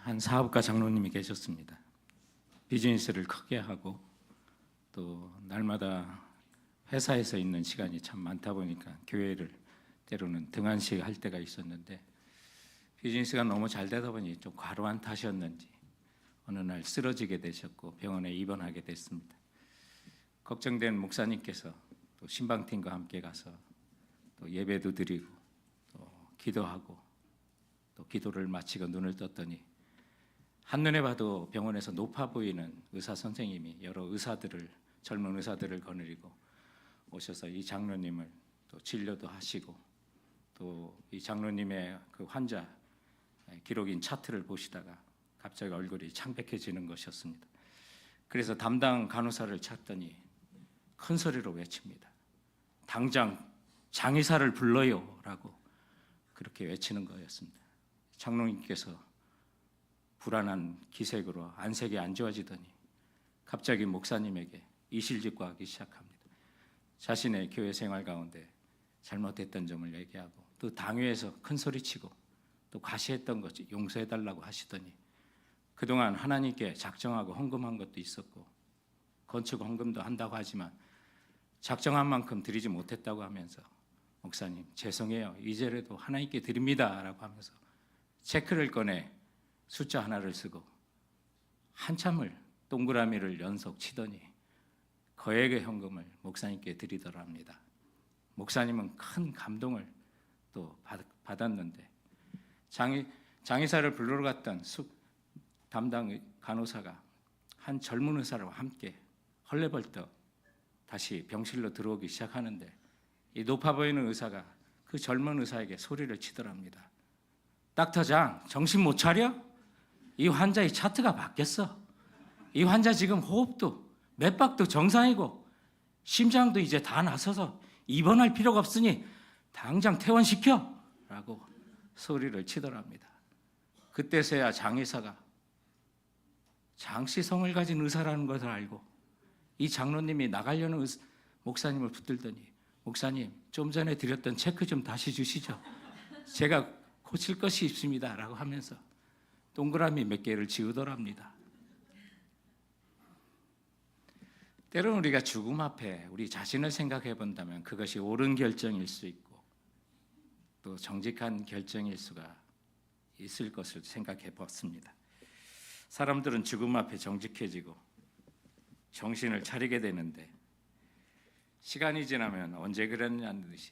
한 사업가 장로님이 계셨습니다. 비즈니스를 크게 하고 또 날마다 회사에서 있는 시간이 참 많다 보니까 교회를 때로는 등한시 할 때가 있었는데 비즈니스가 너무 잘 되다 보니 좀 과로한 탓이었는지 어느 날 쓰러지게 되셨고 병원에 입원하게 됐습니다. 걱정된 목사님께서 또 신방팀과 함께 가서 또 예배도 드리고 또 기도하고 또 기도를 마치고 눈을 떴더니 한눈에 봐도 병원에서 높아 보이는 의사 선생님이 여러 의사들을 젊은 의사들을 거느리고 오셔서 이 장로님을 또 진료도 하시고 또 이 장로님의 그 환자 기록인 차트를 보시다가 갑자기 얼굴이 창백해지는 것이었습니다. 그래서 담당 간호사를 찾더니 큰 소리로 외칩니다. 당장 장의사를 불러요라고 그렇게 외치는 거였습니다. 장로님께서 불안한 기색으로 안색이 안 좋아지더니 갑자기 목사님에게 이실직고하기 시작합니다. 자신의 교회 생활 가운데 잘못했던 점을 얘기하고 또 당회에서 큰 소리치고 또 과시했던 것 용서해달라고 하시더니 그동안 하나님께 작정하고 헌금한 것도 있었고 건축 헌금도 한다고 하지만 작정한 만큼 드리지 못했다고 하면서 목사님 죄송해요, 이제라도 하나님께 드립니다 라고 하면서 체크를 꺼내 숫자 하나를 쓰고 한참을 동그라미를 연속 치더니 거액의 현금을 목사님께 드리더라 합니다. 목사님은 큰 감동을 또 받았는데 장의사를 불러러 갔던 담당 간호사가 한 젊은 의사와 함께 헐레벌떡 다시 병실로 들어오기 시작하는데 이 높아 보이는 의사가 그 젊은 의사에게 소리를 치더랍니다. 닥터장 정신 못 차려? 이 환자의 차트가 바뀌었어. 이 환자 지금 호흡도 맥박도 정상이고 심장도 이제 다 나서서 입원할 필요가 없으니 당장 퇴원시켜 라고 소리를 치더랍니다. 그때서야 장의사가 장씨성을 가진 의사라는 것을 알고 이 장로님이 나가려는 목사님을 붙들더니 목사님 좀 전에 드렸던 체크 좀 다시 주시죠. 제가 고칠 것이 있습니다 라고 하면서 동그라미 몇 개를 지우더랍니다. 때로는 우리가 죽음 앞에 우리 자신을 생각해 본다면 그것이 옳은 결정일 수 있고 또 정직한 결정일 수가 있을 것을 생각해 봤습니다. 사람들은 죽음 앞에 정직해지고 정신을 차리게 되는데 시간이 지나면 언제 그랬냐는 듯이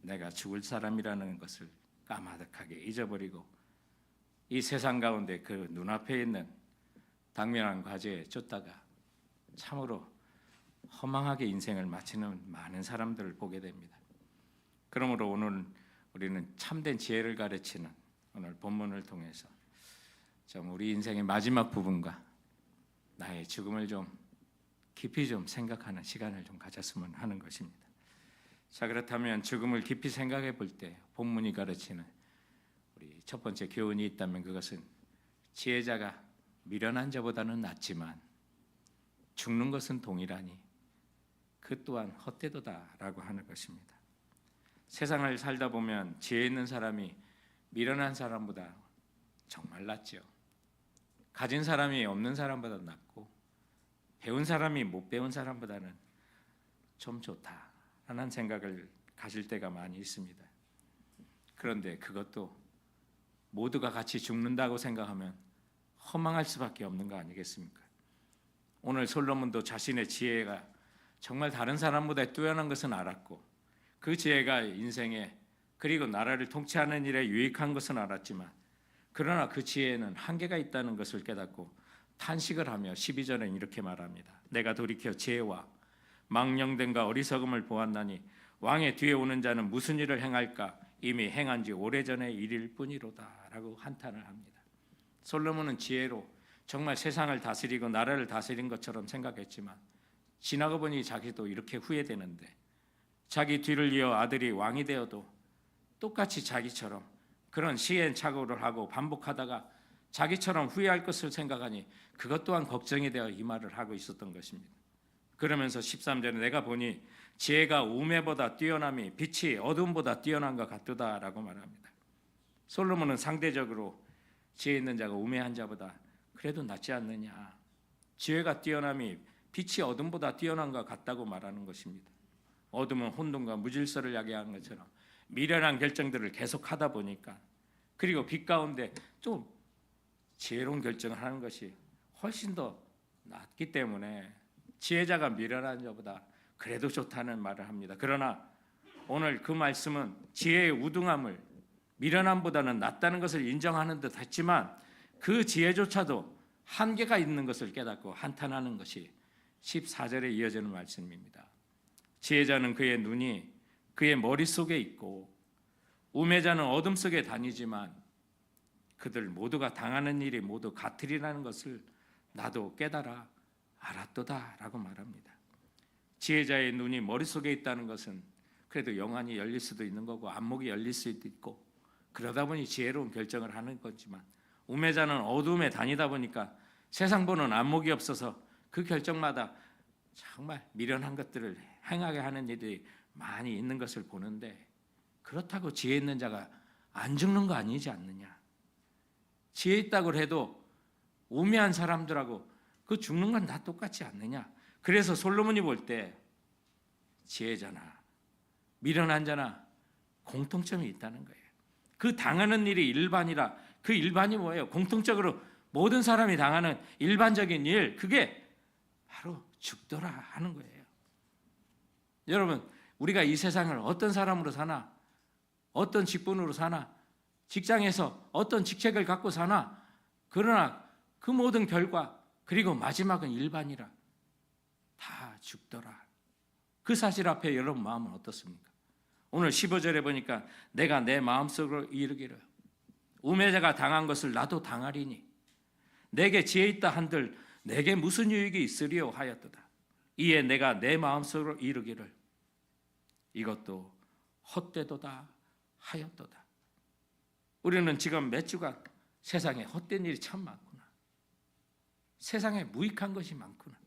내가 죽을 사람이라는 것을 까마득하게 잊어버리고 이 세상 가운데 그 눈앞에 있는 당면한 과제에 쫓다가 참으로 허망하게 인생을 마치는 많은 사람들을 보게 됩니다. 그러므로 오늘 우리는 참된 지혜를 가르치는 오늘 본문을 통해서 좀 우리 인생의 마지막 부분과 나의 죽음을 좀 깊이 좀 생각하는 시간을 좀 가졌으면 하는 것입니다. 자, 그렇다면 죽음을 깊이 생각해 볼 때 본문이 가르치는 우리 첫 번째 교훈이 있다면 그것은 지혜자가 미련한 자보다는 낫지만 죽는 것은 동일하니 그 또한 헛되도다라고 하는 것입니다. 세상을 살다 보면 지혜 있는 사람이 미련한 사람보다 정말 낫죠. 가진 사람이 없는 사람보다 낫고 배운 사람이 못 배운 사람보다는 좀 좋다라는 생각을 가질 때가 많이 있습니다. 그런데 그것도 모두가 같이 죽는다고 생각하면 허망할 수밖에 없는 거 아니겠습니까? 오늘 솔로몬도 자신의 지혜가 정말 다른 사람보다 뛰어난 것은 알았고 그 지혜가 인생에 그리고 나라를 통치하는 일에 유익한 것은 알았지만 그러나 그 지혜에는 한계가 있다는 것을 깨닫고 탄식을 하며 12절엔 이렇게 말합니다. 내가 돌이켜 지혜와 망령됨과 어리석음을 보았나니 왕의 뒤에 오는 자는 무슨 일을 행할까? 이미 행한 지 오래전의 일일 뿐이로다 라고 한탄을 합니다. 솔로몬은 지혜로 정말 세상을 다스리고 나라를 다스린 것처럼 생각했지만 지나고 보니 자기도 이렇게 후회되는데 자기 뒤를 이어 아들이 왕이 되어도 똑같이 자기처럼 그런 시행착오를 하고 반복하다가 자기처럼 후회할 것을 생각하니 그것 또한 걱정이 되어 이 말을 하고 있었던 것입니다. 그러면서 13절에 내가 보니 지혜가 우매보다 뛰어남이 빛이 어둠보다 뛰어난 것 같도다라고 말합니다. 솔로몬은 상대적으로 지혜 있는 자가 우매한 자보다 그래도 낫지 않느냐. 지혜가 뛰어남이 빛이 어둠보다 뛰어난 것 같다고 말하는 것입니다. 어둠은 혼돈과 무질서를 야기하는 것처럼 미련한 결정들을 계속하다 보니까, 그리고 빛 가운데 좀 지혜로운 결정을 하는 것이 훨씬 더 낫기 때문에 지혜자가 미련한 자보다 그래도 좋다는 말을 합니다. 그러나 오늘 그 말씀은 지혜의 우등함을 미련함보다는 낫다는 것을 인정하는 듯 했지만, 그 지혜조차도 한계가 있는 것을 깨닫고 한탄하는 것이 14절에 이어지는 말씀입니다. 지혜자는 그의 눈이 그의 머릿속에 있고 우매자는 어둠 속에 다니지만 그들 모두가 당하는 일이 모두 같으리라는 것을 나도 깨달아 알았도다 라고 말합니다. 지혜자의 눈이 머릿속에 있다는 것은 그래도 영안이 열릴 수도 있는 거고 안목이 열릴 수도 있고 그러다 보니 지혜로운 결정을 하는 거지만, 우매자는 어둠에 다니다 보니까 세상 보는 안목이 없어서 그 결정마다 정말 미련한 것들을 행하게 하는 일이 많이 있는 것을 보는데, 그렇다고 지혜 있는 자가 안 죽는 거 아니지 않느냐. 지혜 있다고 해도 우매한 사람들하고 그 죽는 건 다 똑같지 않느냐. 그래서 솔로몬이 볼 때 지혜자나 미련한 자나 공통점이 있다는 거예요. 그 당하는 일이 일반이라. 그 일반이 뭐예요? 공통적으로 모든 사람이 당하는 일반적인 일, 그게 바로 죽더라 하는 거예요. 여러분, 우리가 이 세상을 어떤 사람으로 사나, 어떤 직분으로 사나, 직장에서 어떤 직책을 갖고 사나, 그러나 그 모든 결과, 그리고 마지막은 일반이라. 다 죽더라. 그 사실 앞에 여러분 마음은 어떻습니까? 오늘 15절에 보니까 내가 내 마음속으로 이르기를 우매자가 당한 것을 나도 당하리니 내게 지혜 있다 한들 내게 무슨 유익이 있으리요 하였도다. 이에 내가 내 마음속으로 이르기를 이것도 헛되도다 하였도다. 우리는 지금 몇 주간 세상에 헛된 일이 참 많구나. 세상에 무익한 것이 많구나.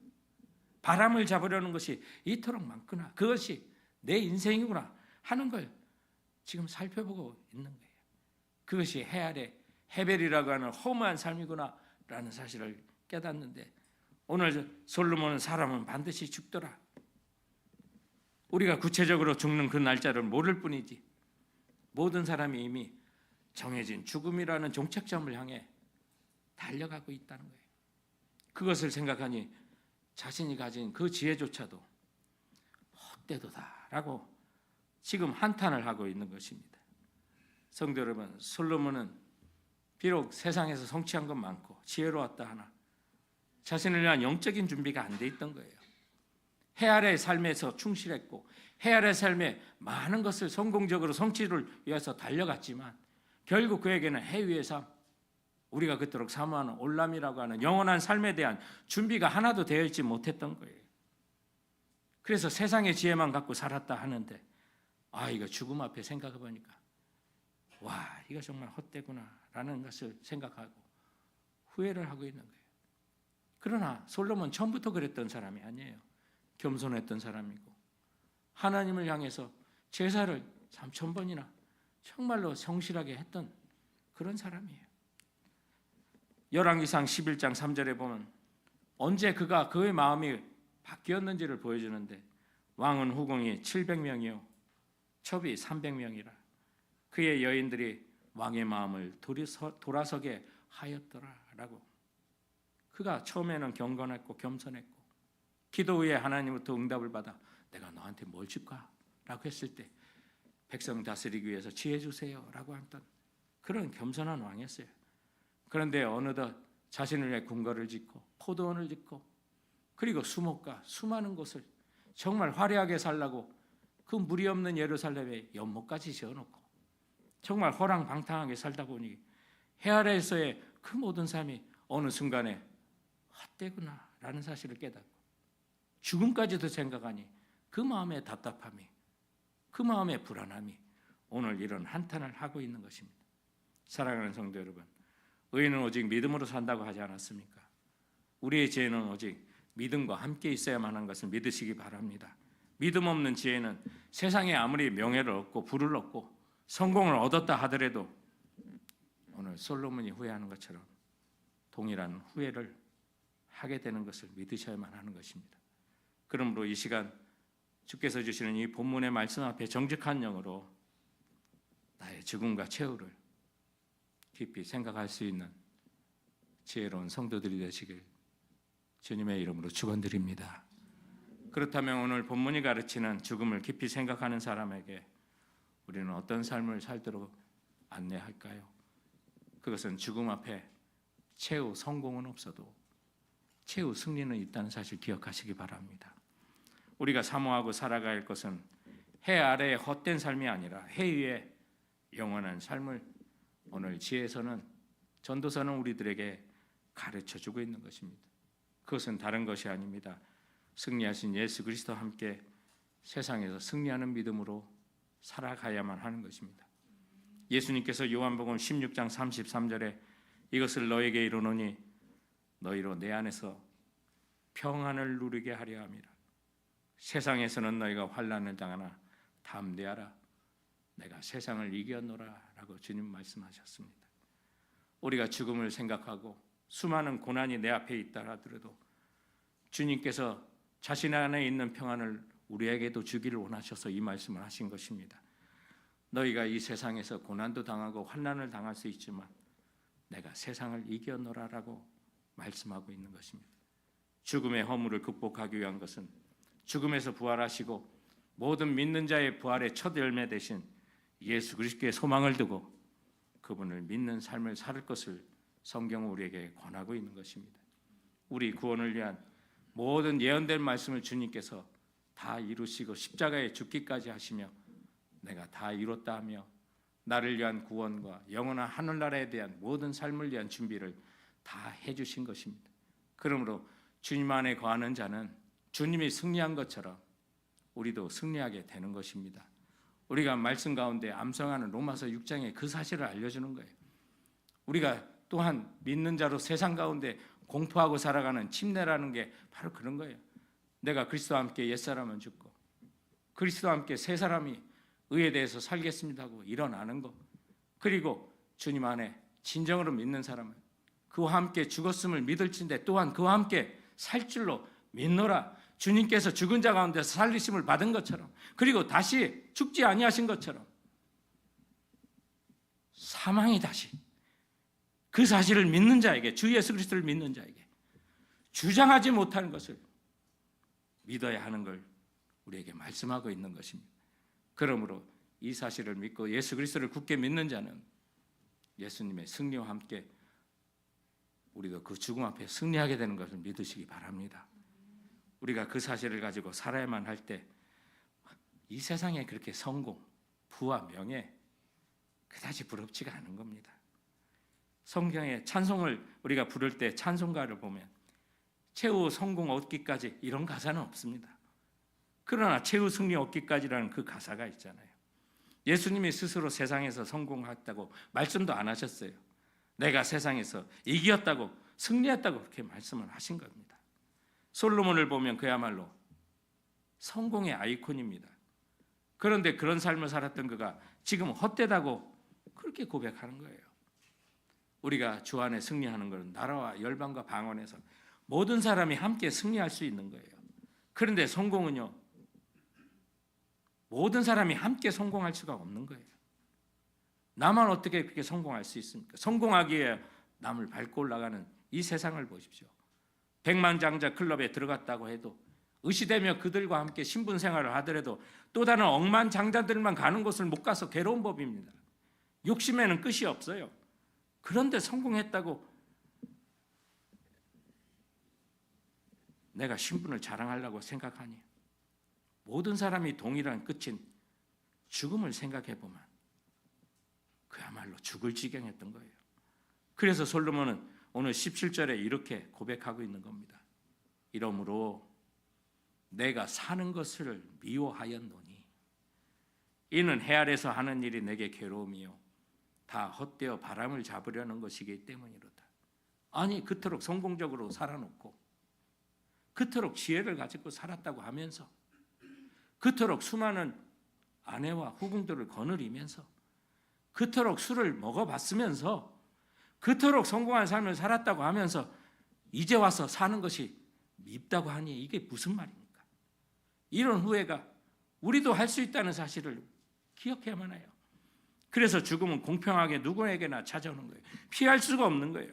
바람을 잡으려는 것이 이토록 많구나. 그것이 내 인생이구나 하는 걸 지금 살펴보고 있는 거예요. 그것이 해 아래 헤벨이라고 하는 허무한 삶이구나 라는 사실을 깨닫는데, 오늘 솔로몬은 사람은 반드시 죽더라. 우리가 구체적으로 죽는 그 날짜를 모를 뿐이지 모든 사람이 이미 정해진 죽음이라는 종착점을 향해 달려가고 있다는 거예요. 그것을 생각하니 자신이 가진 그 지혜조차도 헛되도다라고 지금 한탄을 하고 있는 것입니다. 성도 여러분, 솔로몬은 비록 세상에서 성취한 건 많고 지혜로웠다 하나 자신을 위한 영적인 준비가 안 돼 있던 거예요. 해 아래의 삶에서 충실했고 해 아래의 삶에 많은 것을 성공적으로 성취를 위해서 달려갔지만 결국 그에게는 해 위의 삶, 우리가 그토록 사모하는 올람이라고 하는 영원한 삶에 대한 준비가 하나도 되어 있지 못했던 거예요. 그래서 세상의 지혜만 갖고 살았다 하는데, 이거 죽음 앞에 생각해 보니까 이거 정말 헛되구나 라는 것을 생각하고 후회를 하고 있는 거예요. 그러나 솔로몬 처음부터 그랬던 사람이 아니에요. 겸손했던 사람이고 하나님을 향해서 제사를 3000번이나 정말로 성실하게 했던 그런 사람이에요. 열왕기상 11장 3절에 보면 언제 그가 그의 마음이 바뀌었는지를 보여주는데, 왕은 후궁이 700명이요 첩이 300명이라 그의 여인들이 왕의 마음을 돌아서게 하였더라라고. 그가 처음에는 경건했고 겸손했고 기도 후에 하나님부터 응답을 받아 내가 너한테 뭘 줄까? 라고 했을 때 백성 다스리기 위해서 지혜 주세요 라고 했던 그런 겸손한 왕이었어요. 그런데 어느덧 자신을 위해 궁궐을 짓고 포도원을 짓고 그리고 수목과 수많은 곳을 정말 화려하게 살라고 그 무리 없는 예루살렘에 연못까지 지어놓고 정말 호랑방탕하게 살다 보니 해 아래에서의 그 모든 삶이 어느 순간에 헛되구나 라는 사실을 깨닫고 죽음까지도 생각하니 그 마음의 답답함이, 그 마음의 불안함이 오늘 이런 한탄을 하고 있는 것입니다. 사랑하는 성도 여러분, 의인은 오직 믿음으로 산다고 하지 않았습니까? 우리의 지혜는 오직 믿음과 함께 있어야만 하는 것을 믿으시기 바랍니다. 믿음 없는 지혜는 세상에 아무리 명예를 얻고 부를 얻고 성공을 얻었다 하더라도 오늘 솔로몬이 후회하는 것처럼 동일한 후회를 하게 되는 것을 믿으셔야만 하는 것입니다. 그러므로 이 시간 주께서 주시는 이 본문의 말씀 앞에 정직한 영으로 나의 죽음과 최후를 깊이 생각할 수 있는 지혜로운 성도들이 되시길 주님의 이름으로 축원드립니다. 그렇다면 오늘 본문이 가르치는 죽음을 깊이 생각하는 사람에게 우리는 어떤 삶을 살도록 안내할까요? 그것은 죽음 앞에 최후 성공은 없어도 최후 승리는 있다는 사실 기억하시기 바랍니다. 우리가 사모하고 살아가야 할 것은 해 아래의 헛된 삶이 아니라 해 위의 영원한 삶을 오늘 지혜서는 전도서는 우리들에게 가르쳐주고 있는 것입니다. 그것은 다른 것이 아닙니다. 승리하신 예수 그리스도와 함께 세상에서 승리하는 믿음으로 살아가야만 하는 것입니다. 예수님께서 요한복음 16장 33절에 이것을 너에게 이르노니 너희로 내 안에서 평안을 누리게 하려 함이라. 세상에서는 너희가 환난을 당하나 담대하라. 내가 세상을 이겼노라 라고 주님 말씀하셨습니다. 우리가 죽음을 생각하고 수많은 고난이 내 앞에 있다 하더라도 주님께서 자신 안에 있는 평안을 우리에게도 주기를 원하셔서 이 말씀을 하신 것입니다. 너희가 이 세상에서 고난도 당하고 환난을 당할 수 있지만 내가 세상을 이겼노라라고 말씀하고 있는 것입니다. 죽음의 허물을 극복하기 위한 것은 죽음에서 부활하시고 모든 믿는 자의 부활의 첫 열매 되신 예수 그리스도의 소망을 두고 그분을 믿는 삶을 살 것을 성경은 우리에게 권하고 있는 것입니다. 우리 구원을 위한 모든 예언된 말씀을 주님께서 다 이루시고 십자가에 죽기까지 하시며 내가 다 이뤘다 하며 나를 위한 구원과 영원한 하늘나라에 대한 모든 삶을 위한 준비를 다 해주신 것입니다. 그러므로 주님 안에 거하는 자는 주님이 승리한 것처럼 우리도 승리하게 되는 것입니다. 우리가 말씀 가운데 암송하는 로마서 6장에 그 사실을 알려주는 거예요. 우리가 또한 믿는 자로 세상 가운데 공포하고 살아가는 침례라는 게 바로 그런 거예요. 내가 그리스도와 함께 옛사람은 죽고 그리스도와 함께 새 사람이 의에 대해서 살겠습니다 하고 일어나는 것, 그리고 주님 안에 진정으로 믿는 사람은 그와 함께 죽었음을 믿을진데 또한 그와 함께 살 줄로 믿노라. 주님께서 죽은 자 가운데서 살리심을 받은 것처럼, 그리고 다시 죽지 아니하신 것처럼 사망이 다시 그 사실을 믿는 자에게, 주 예수 그리스도를 믿는 자에게 주장하지 못하는 것을 믿어야 하는 걸 우리에게 말씀하고 있는 것입니다. 그러므로 이 사실을 믿고 예수 그리스도를 굳게 믿는 자는 예수님의 승리와 함께 우리도 그 죽음 앞에 승리하게 되는 것을 믿으시기 바랍니다. 우리가 그 사실을 가지고 살아야만 할 때 이 세상에 그렇게 성공, 부와 명예 그다지 부럽지가 않은 겁니다. 성경의 찬송을 우리가 부를 때 찬송가를 보면 최후 성공 얻기까지 이런 가사는 없습니다. 그러나 최후 승리 얻기까지라는 그 가사가 있잖아요. 예수님이 스스로 세상에서 성공했다고 말씀도 안 하셨어요. 내가 세상에서 이겼다고, 승리했다고 그렇게 말씀을 하신 겁니다. 솔로몬을 보면 그야말로 성공의 아이콘입니다. 그런데 그런 삶을 살았던 그가 지금 헛되다고 그렇게 고백하는 거예요. 우리가 주 안에 승리하는 것은 나라와 열방과 방언에서 모든 사람이 함께 승리할 수 있는 거예요. 그런데 성공은요, 모든 사람이 함께 성공할 수가 없는 거예요. 나만 어떻게 그렇게 성공할 수 있습니까? 성공하기에 남을 밟고 올라가는 이 세상을 보십시오. 백만장자 클럽에 들어갔다고 해도 의시되며 그들과 함께 신분 생활을 하더라도 또 다른 억만장자들만 가는 곳을 못 가서 괴로운 법입니다. 욕심에는 끝이 없어요. 그런데 성공했다고 내가 신분을 자랑하려고 생각하니 모든 사람이 동일한 끝인 죽음을 생각해 보면 그야말로 죽을 지경했던 거예요. 그래서 솔로몬은 오늘 17절에 이렇게 고백하고 있는 겁니다. 이러므로 내가 사는 것을 미워하였노니 이는 해 아래서 하는 일이 내게 괴로움이요 다 헛되어 바람을 잡으려는 것이기 때문이로다. 아니, 그토록 성공적으로 살아놓고 그토록 지혜를 가지고 살았다고 하면서 그토록 수많은 아내와 후궁들을 거느리면서 그토록 술을 먹어봤으면서 그토록 성공한 삶을 살았다고 하면서 이제 와서 사는 것이 밉다고 하니 이게 무슨 말입니까? 이런 후회가 우리도 할 수 있다는 사실을 기억해야만 해요. 그래서 죽음은 공평하게 누구에게나 찾아오는 거예요. 피할 수가 없는 거예요.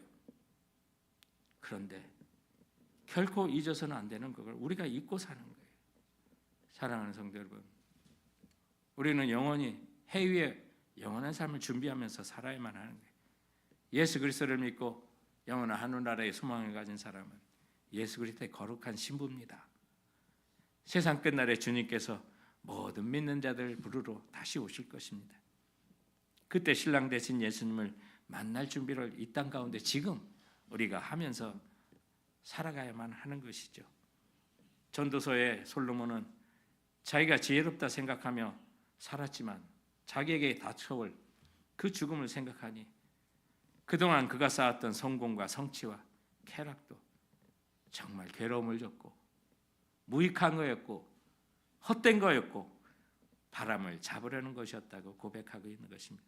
그런데 결코 잊어서는 안 되는 걸 우리가 잊고 사는 거예요. 사랑하는 성도 여러분, 우리는 영원히 해 위에 영원한 삶을 준비하면서 살아야만 하는 거예요. 예수 그리스도를 믿고 영원한 하늘나라의 소망을 가진 사람은 예수 그리스도의 거룩한 신부입니다. 세상 끝날에 주님께서 모든 믿는 자들을 부르러 다시 오실 것입니다. 그때 신랑 되신 예수님을 만날 준비를 이 땅 가운데 지금 우리가 하면서 살아가야만 하는 것이죠. 전도서의 솔로몬은 자기가 지혜롭다 생각하며 살았지만 자기에게 닥쳐올 그 죽음을 생각하니 그동안 그가 쌓았던 성공과 성취와 쾌락도 정말 괴로움을 줬고 무익한 거였고 헛된 거였고 바람을 잡으려는 것이었다고 고백하고 있는 것입니다.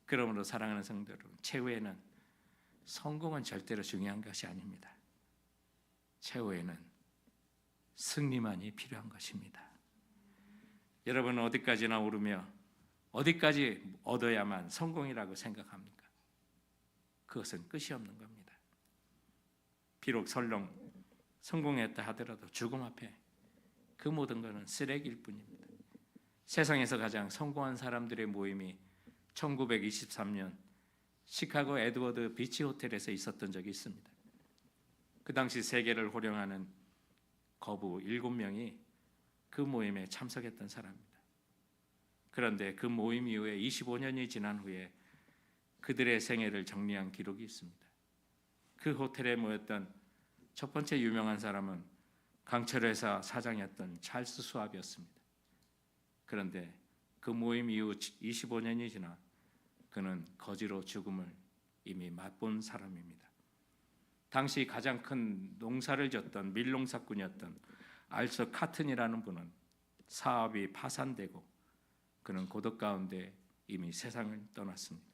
그러므로 사랑하는 성도 여러분, 최후에는 성공은 절대로 중요한 것이 아닙니다. 최후에는 승리만이 필요한 것입니다. 여러분은 어디까지나 오르며 어디까지 얻어야만 성공이라고 생각합니까? 그것은 끝이 없는 겁니다. 비록 설령 성공했다 하더라도 죽음 앞에 그 모든 것은 쓰레기일 뿐입니다. 세상에서 가장 성공한 사람들의 모임이 1923년 시카고 에드워드 비치 호텔에서 있었던 적이 있습니다. 그 당시 세계를 호령하는 거부 7명이 그 모임에 참석했던 사람입니다. 그런데 그 모임 이후에 25년이 지난 후에 그들의 생애를 정리한 기록이 있습니다. 그 호텔에 모였던 첫 번째 유명한 사람은 강철회사 사장이었던 찰스 수왑이었습니다. 그런데 그 모임 이후 25년이 지나 그는 거지로 죽음을 이미 맛본 사람입니다. 당시 가장 큰 농사를 졌던 밀농사꾼이었던 알서 카튼이라는 분은 사업이 파산되고 그는 고독 가운데 이미 세상을 떠났습니다.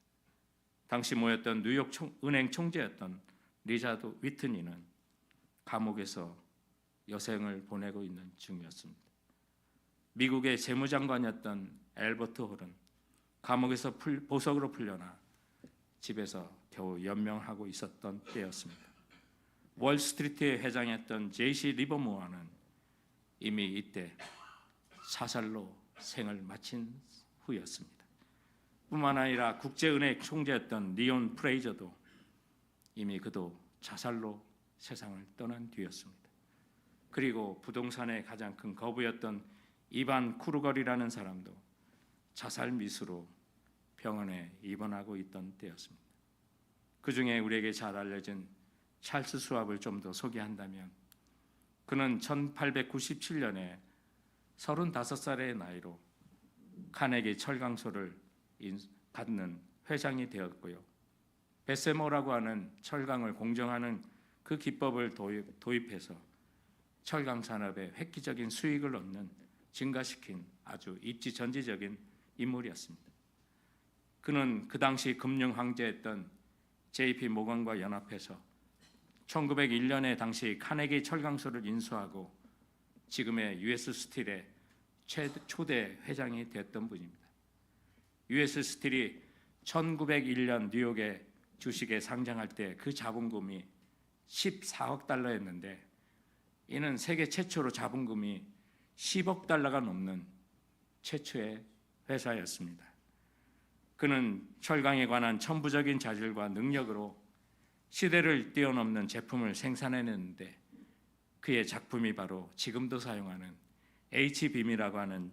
당시 모였던 뉴욕 은행 총재였던 리자드 위트니는 감옥에서 여생을 보내고 있는 중이었습니다. 미국의 재무장관이었던 엘버트 홀은 감옥에서 보석으로 풀려나 집에서 겨우 연명하고 있었던 때였습니다. 월스트리트의 회장이었던 제이시 리버모어는 이미 이때 사살로 생을 마친 후였습니다. 뿐만 아니라 국제은행 총재였던 리온 프레이저도 이미 그도 자살로 세상을 떠난 뒤였습니다. 그리고 부동산의 가장 큰 거부였던 이반 쿠르걸이라는 사람도 자살 미수로 병원에 입원하고 있던 때였습니다. 그 중에 우리에게 잘 알려진 찰스 수왑을 좀 더 소개한다면 그는 1897년에 35살의 나이로 카네기 철강소를 갖는 회장이 되었고요. 베세모라고 하는 철강을 공정하는 그 기법을 도입해서 철강 산업에 획기적인 수익을 얻는 증가시킨 아주 입지전지적인 인물이었습니다. 그는 그 당시 금융 황제였던 JP 모건과 연합해서 1901년에 당시 카네기 철강소를 인수하고 지금의 US 스틸의 초대 회장이 됐던 분입니다. US 스틸이 1901년 뉴욕의 주식에 상장할 때 그 자본금이 14억 달러였는데 이는 세계 최초로 자본금이 10억 달러가 넘는 최초의 회사였습니다. 그는 철강에 관한 천부적인 자질과 능력으로 시대를 뛰어넘는 제품을 생산해냈는데 그의 작품이 바로 지금도 사용하는 H빔이라고 하는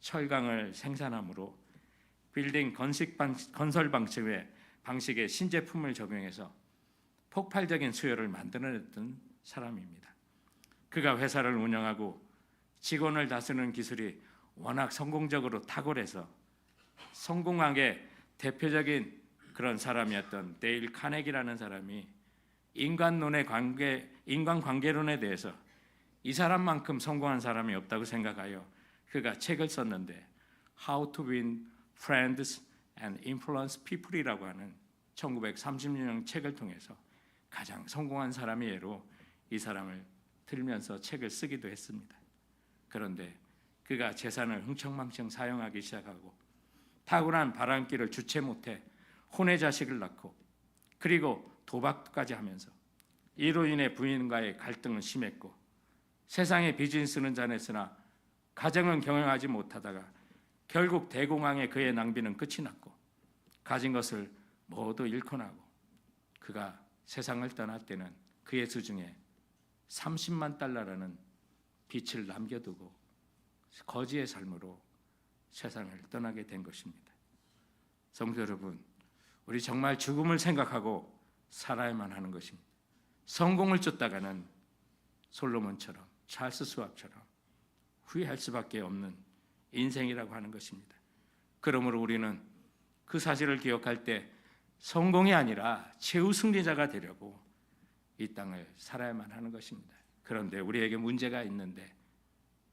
철강을 생산함으로 빌딩 건설 방식의 신제품을 적용해서 폭발적인 수요를 만들어냈던 사람입니다. 그가 회사를 운영하고 직원을 다스리는 기술이 워낙 성공적으로 탁월해서 성공학의 대표적인 그런 사람이었던 데일 카네기라는 사람이 인간관계론에 대해서 이 사람만큼 성공한 사람이 없다고 생각하여 그가 책을 썼는데 How to Win Friends and Influence People이라고 하는 1936년 책을 통해서 가장 성공한 사람의 예로 이 사람을 들면서 책을 쓰기도 했습니다. 그런데 그가 재산을 흥청망청 사용하기 시작하고 탁월한 바람길을 주체 못해 혼의 자식을 낳고 그리고 도박까지 하면서 이로 인해 부인과의 갈등은 심했고 세상에 빚은 쓰는 자였으나 가정은 경영하지 못하다가 결국 대공황에 그의 낭비는 끝이 났고 가진 것을 모두 잃고 나고 그가 세상을 떠날 때는 그의 수중에 30만 달러라는 빚을 남겨두고 거지의 삶으로 세상을 떠나게 된 것입니다. 성도 여러분, 우리 정말 죽음을 생각하고 살아야만 하는 것입니다. 성공을 쫓다가는 솔로몬처럼 찰스 수압처럼 후회할 수밖에 없는 인생이라고 하는 것입니다. 그러므로 우리는 그 사실을 기억할 때 성공이 아니라 최후 승리자가 되려고 이 땅을 살아야만 하는 것입니다. 그런데 우리에게 문제가 있는데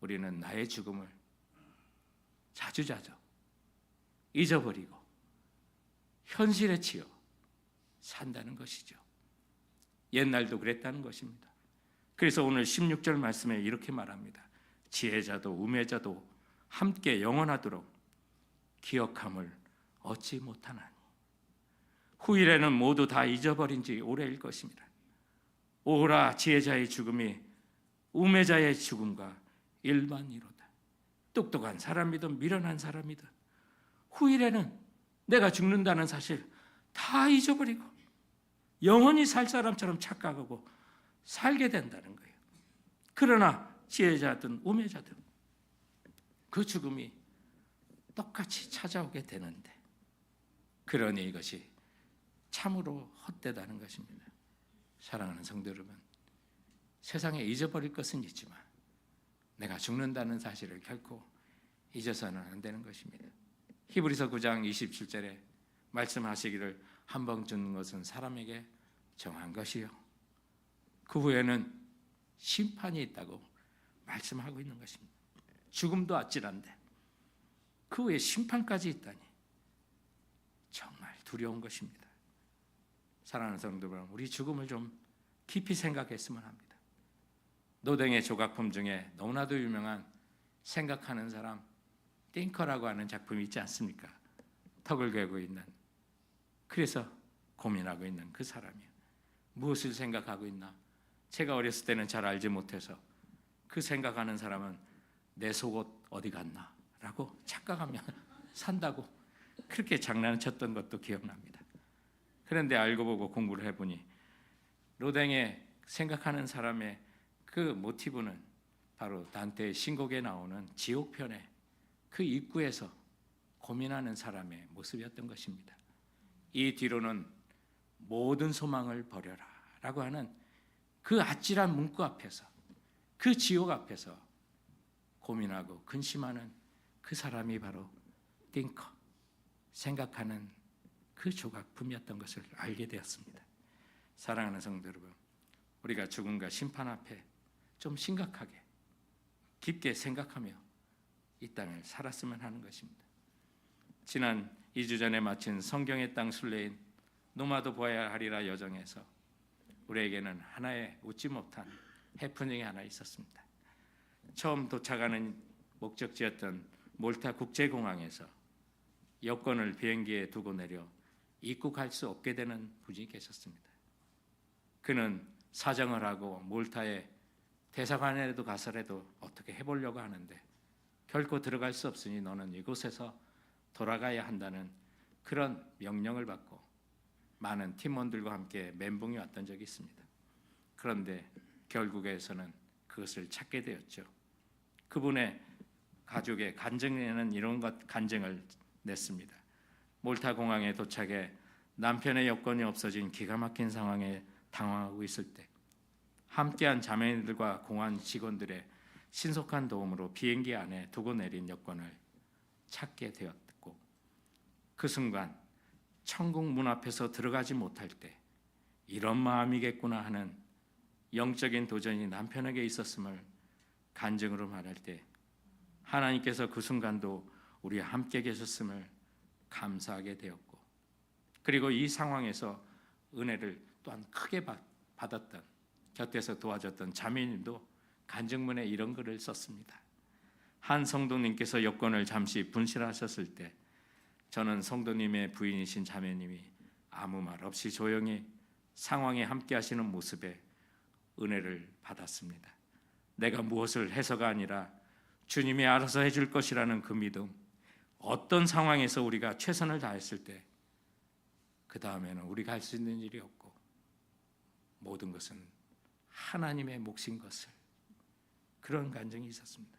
우리는 나의 죽음을 자주자주 잊어버리고 현실에 치여 산다는 것이죠. 옛날도 그랬다는 것입니다. 그래서 오늘 16절 말씀에 이렇게 말합니다. 지혜자도 우매자도 함께 영원하도록 기억함을 얻지 못하나니 후일에는 모두 다 잊어버린 지 오래일 것입니다. 오라 지혜자의 죽음이 우매자의 죽음과 일반이로다. 똑똑한 사람이든 미련한 사람이든 후일에는 내가 죽는다는 사실 다 잊어버리고 영원히 살 사람처럼 착각하고 살게 된다는 거예요. 그러나 지혜자든 우매자든 그 죽음이 똑같이 찾아오게 되는데 그러니 이것이 참으로 헛되다는 것입니다. 사랑하는 성도 여러분, 세상에 잊어버릴 것은 있지만 내가 죽는다는 사실을 결코 잊어서는 안 되는 것입니다. 히브리서 9장 27절에 말씀하시기를 한 번 죽는 것은 사람에게 정한 것이요 그 후에는 심판이 있다고 말씀하고 있는 것입니다. 죽음도 아찔한데 그 후에 심판까지 있다니 정말 두려운 것입니다. 사랑하는 성도 여러분, 우리 죽음을 좀 깊이 생각했으면 합니다. 노댕의 조각품 중에 너무나도 유명한 생각하는 사람 띵커라고 하는 작품이 있지 않습니까? 턱을 괴고 있는, 그래서 고민하고 있는 그 사람이요. 무엇을 생각하고 있나? 제가 어렸을 때는 잘 알지 못해서 그 생각하는 사람은 내 속옷 어디 갔나? 라고 착각하며 산다고 그렇게 장난을 쳤던 것도 기억납니다. 그런데 알고 보고 공부를 해보니 로댕의 생각하는 사람의 그 모티브는 바로 단테의 신곡에 나오는 지옥편의 그 입구에서 고민하는 사람의 모습이었던 것입니다. 이 뒤로는 모든 소망을 버려라 라고 하는 그 아찔한 문구 앞에서, 그 지옥 앞에서 고민하고 근심하는 그 사람이 바로 띵커, 생각하는 그 조각품이었던 것을 알게 되었습니다. 사랑하는 성도 여러분, 우리가 죽음과 심판 앞에 좀 심각하게 깊게 생각하며 이 땅을 살았으면 하는 것입니다. 지난 2주 전에 마친 성경의 땅 순례인 노마도 보아야 하리라 여정에서 우리에게는 하나의 웃지 못한 해프닝이 하나 있었습니다. 처음 도착하는 목적지였던 몰타 국제공항에서 여권을 비행기에 두고 내려 입국할 수 없게 되는 분이 계셨습니다. 그는 사정을 하고 몰타에 대사관에도 가서라도 어떻게 해보려고 하는데 결코 들어갈 수 없으니 너는 이곳에서 돌아가야 한다는 그런 명령을 받고 많은 팀원들과 함께 멘붕이 왔던 적이 있습니다. 그런데 결국에서는 그것을 찾게 되었죠. 그분의 가족의 간증에는 이런 간증을 냈습니다. 몰타 공항에 도착해 남편의 여권이 없어진 기가 막힌 상황에 당황하고 있을 때 함께한 자매들과 공항 직원들의 신속한 도움으로 비행기 안에 두고 내린 여권을 찾게 되었고 그 순간 천국 문 앞에서 들어가지 못할 때 이런 마음이겠구나 하는 영적인 도전이 남편에게 있었음을 간증으로 말할 때 하나님께서 그 순간도 우리와 함께 계셨음을 감사하게 되었고 그리고 이 상황에서 은혜를 또한 크게 받았던, 곁에서 도와줬던 자매님도 간증문에 이런 글을 썼습니다. 한 성도님께서 여권을 잠시 분실하셨을 때 저는 성도님의 부인이신 자매님이 아무 말 없이 조용히 상황에 함께 하시는 모습에 은혜를 받았습니다. 내가 무엇을 해서가 아니라 주님이 알아서 해줄 것이라는 그 믿음, 어떤 상황에서 우리가 최선을 다했을 때 그 다음에는 우리가 할 수 있는 일이 없고 모든 것은 하나님의 몫인 것을, 그런 간증이 있었습니다.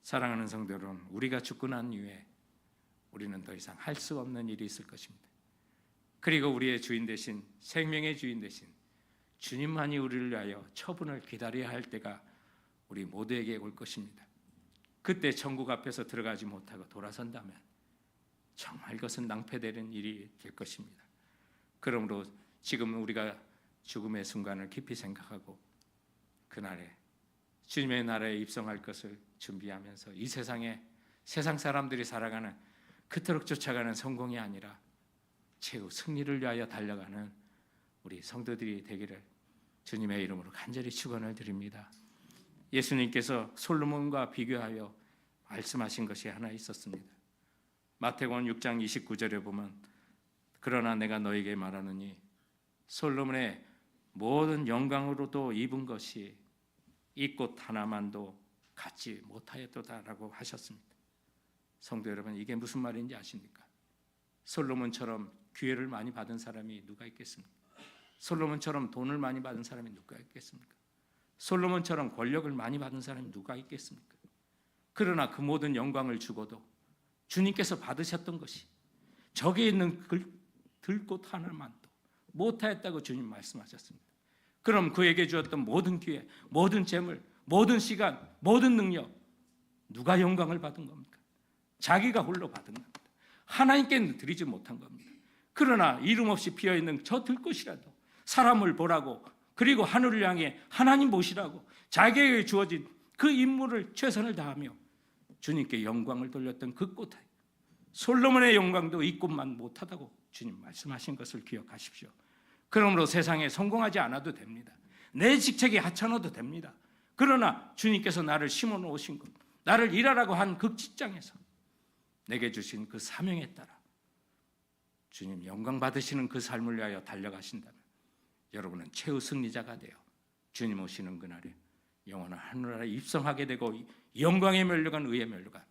사랑하는 성도 여러분, 우리가 죽고 난 이후에 우리는 더 이상 할 수 없는 일이 있을 것입니다. 그리고 우리의 주인 되신, 생명의 주인 되신 주님만이 우리를 위하여 처분을 기다려야 할 때가 우리 모두에게 올 것입니다. 그때 천국 앞에서 들어가지 못하고 돌아선다면 정말 그것은 낭패되는 일이 될 것입니다. 그러므로 지금 우리가 죽음의 순간을 깊이 생각하고 그날에 주님의 나라에 입성할 것을 준비하면서 이 세상에 세상 사람들이 살아가는 그토록 쫓아가는 성공이 아니라 최후 승리를 위하여 달려가는 우리 성도들이 되기를 주님의 이름으로 간절히 축원을 드립니다. 예수님께서 솔로몬과 비교하여 말씀하신 것이 하나 있었습니다. 마태복음 6장 29절에 보면 그러나 내가 너에게 말하노니 솔로몬의 모든 영광으로도 입은 것이 이 꽃 하나만도 갖지 못하였도다라고 하셨습니다. 성도 여러분, 이게 무슨 말인지 아십니까? 솔로몬처럼 기회를 많이 받은 사람이 누가 있겠습니까? 솔로몬처럼 돈을 많이 받은 사람이 누가 있겠습니까? 솔로몬처럼 권력을 많이 받은 사람이 누가 있겠습니까? 그러나 그 모든 영광을 주고도 주님께서 받으셨던 것이 저기에 있는 들꽃 하나만도 못하였다고 주님 말씀하셨습니다. 그럼 그에게 주었던 모든 기회, 모든 재물, 모든 시간, 모든 능력, 누가 영광을 받은 겁니까? 자기가 홀로 받은 겁니다. 하나님께는 드리지 못한 겁니다. 그러나 이름 없이 피어있는 저 들꽃이라도 사람을 보라고, 그리고 하늘을 향해 하나님 보시라고 자기에게 주어진 그 임무를 최선을 다하며 주님께 영광을 돌렸던 그 꽃, 솔로몬의 영광도 이 꽃만 못하다고 주님 말씀하신 것을 기억하십시오. 그러므로 세상에 성공하지 않아도 됩니다. 내 직책이 하찮아도 됩니다. 그러나 주님께서 나를 심어 놓으신 것, 나를 일하라고 한 그 직장에서 내게 주신 그 사명에 따라 주님 영광 받으시는 그 삶을 위하여 달려가신다면 여러분은 최후 승리자가 되어 주님 오시는 그날에 영원한 하늘나라에 입성하게 되고 영광의 면류관, 의의 면류관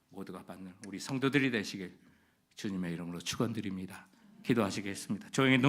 모두가 받는 우리 성도들이 되시길 주님의 이름으로 축원드립니다. 기도하시겠습니다. 조용히 눈